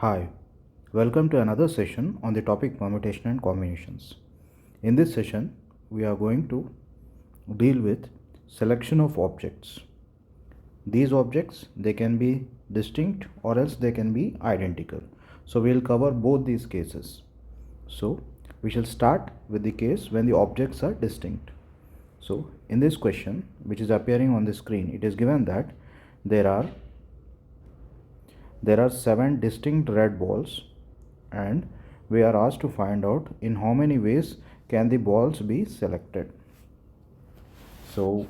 Hi, welcome to another session on the topic permutation and combinations. In this session, we are going to deal with selection of objects. These objects, they can be distinct or else they can be identical. So we will cover both these cases. So we shall start with the case when the objects are distinct. So in this question, which is appearing on the screen, it is given that there are 7 distinct red balls and we are asked to find out in how many ways can the balls be selected. So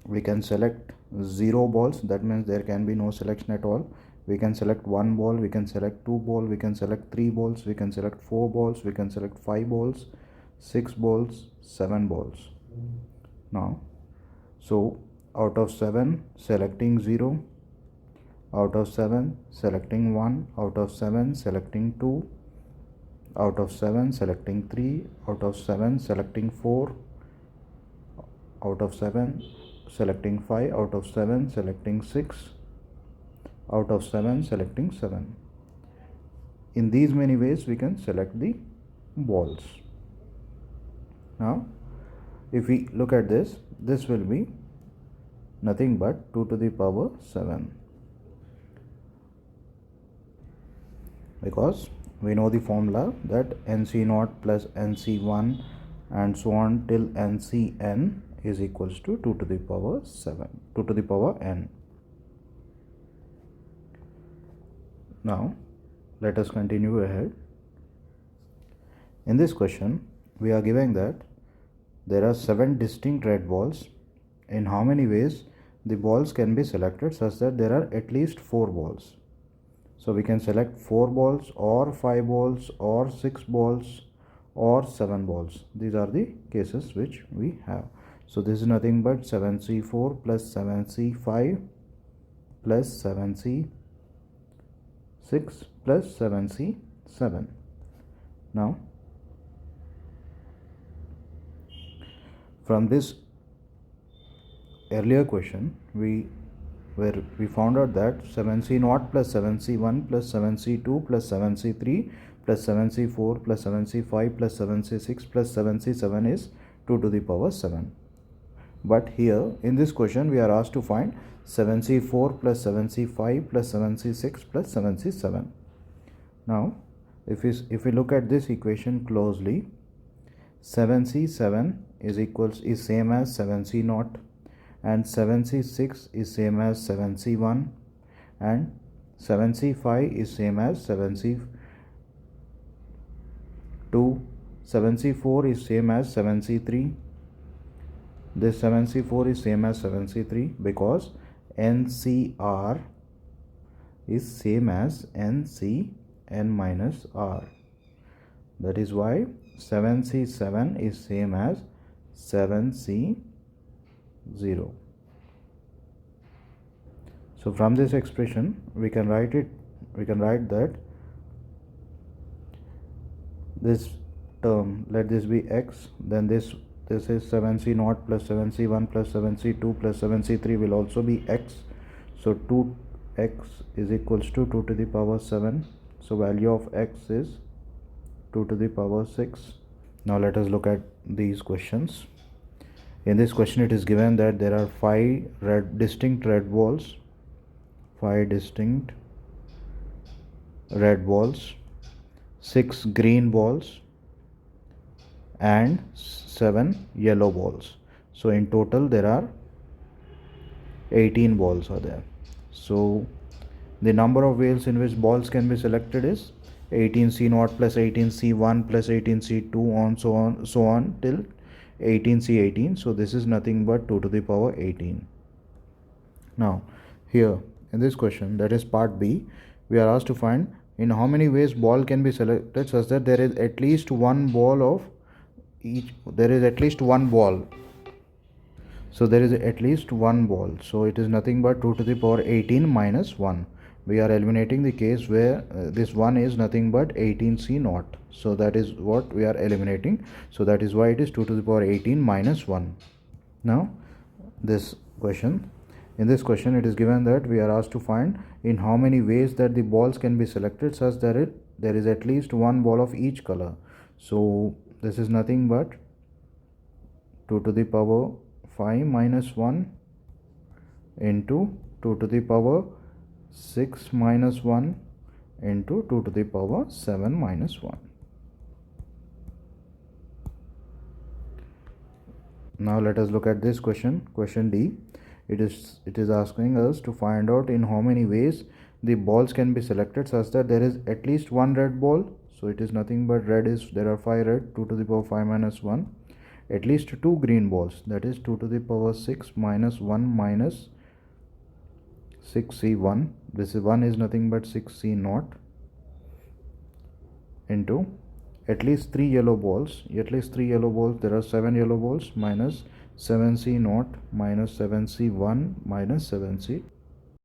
we can select 0 balls, that means there can be no selection at all. We can select 1 ball, we can select 2 balls, we can select 3 balls, we can select 4 balls, we can select 5 balls, 6 balls, 7 balls. Now, so out of 7 selecting 0, out of 7 selecting 1, out of 7 selecting 2, out of 7 selecting 3, out of 7 selecting 4, out of 7 selecting 5, out of 7 selecting 6, out of 7 selecting 7. In these many ways we can select the balls. Now if we look at this, this will be nothing but 2 to the power 7, because we know the formula that nc0 plus nc1 and so on till ncn is equals to 2 to the power 7, 2 to the power n. Now let us continue ahead. In this question we are given that there are 7 distinct red balls. In how many ways the balls can be selected such that there are at least 4 balls. So we can select 4 balls or 5 balls or 6 balls or 7 balls. These are the cases which we have. So this is nothing but 7c4 plus 7c5 plus 7c6 plus 7c7. Now from this earlier question we found out that 7c0 plus 7c1 plus 7c2 plus 7c3 plus 7c4 plus 7c5 plus 7c6 plus 7c7 is 2 to the power 7. But here in this question we are asked to find 7c4 plus 7c5 plus 7c6 plus 7c7. Now if we look at this equation closely, 7c7 is same as 7c0 and 7c6 is same as 7c1 and 7c5 is same as 7c2, 7c4 is same as 7c3, this 7c4 is same as 7c3 because ncr is same as ncn minus r. That is why 7c7 is same as 7c0. So from this expression we can write that this term, let this be x, then this is 7c0 plus 7c1 plus 7c2 plus 7c3 will also be x. So 2x is equals to 2 to the power 7. So value of x is 2 to the power 6. Now let us look at these questions. In this question it is given that there are 5 distinct red balls, 5 distinct red balls, 6 green balls and 7 yellow balls. So in total there are 18 balls are there. So the number of ways in which balls can be selected is 18c0 plus 18c1 plus 18c2 so on till 18c18. So this is nothing but 2 to the power 18. Now here in this question, that is part B, we are asked to find in how many ways ball can be selected such that there is at least one ball of each, there is at least one ball. So there is at least one ball. So it is nothing but 2 to the power 18 minus 1. We are eliminating the case where this 1 is nothing but 18c0. So that is what we are eliminating. So that is why it is 2 to the power 18 minus 1. Now this question, In this question, it is given that we are asked to find in how many ways that the balls can be selected such that there is at least one ball of each color. So this is nothing but 2 to the power 5 minus 1 into 2 to the power 6 minus 1 into 2 to the power 7 minus 1. Now let us look at this question, question D. It is asking us to find out in how many ways the balls can be selected such that there is at least one red ball. So it is nothing but red is, there are 5 red, 2 to the power 5 minus 1. At least 2 green balls, that is 2 to the power 6 minus 1 minus 6c1. This is 1 is nothing but 6c naught into at least 3 yellow balls. At least 3 yellow balls, there are 7 yellow balls, minus 7c naught minus 7c1 minus 7c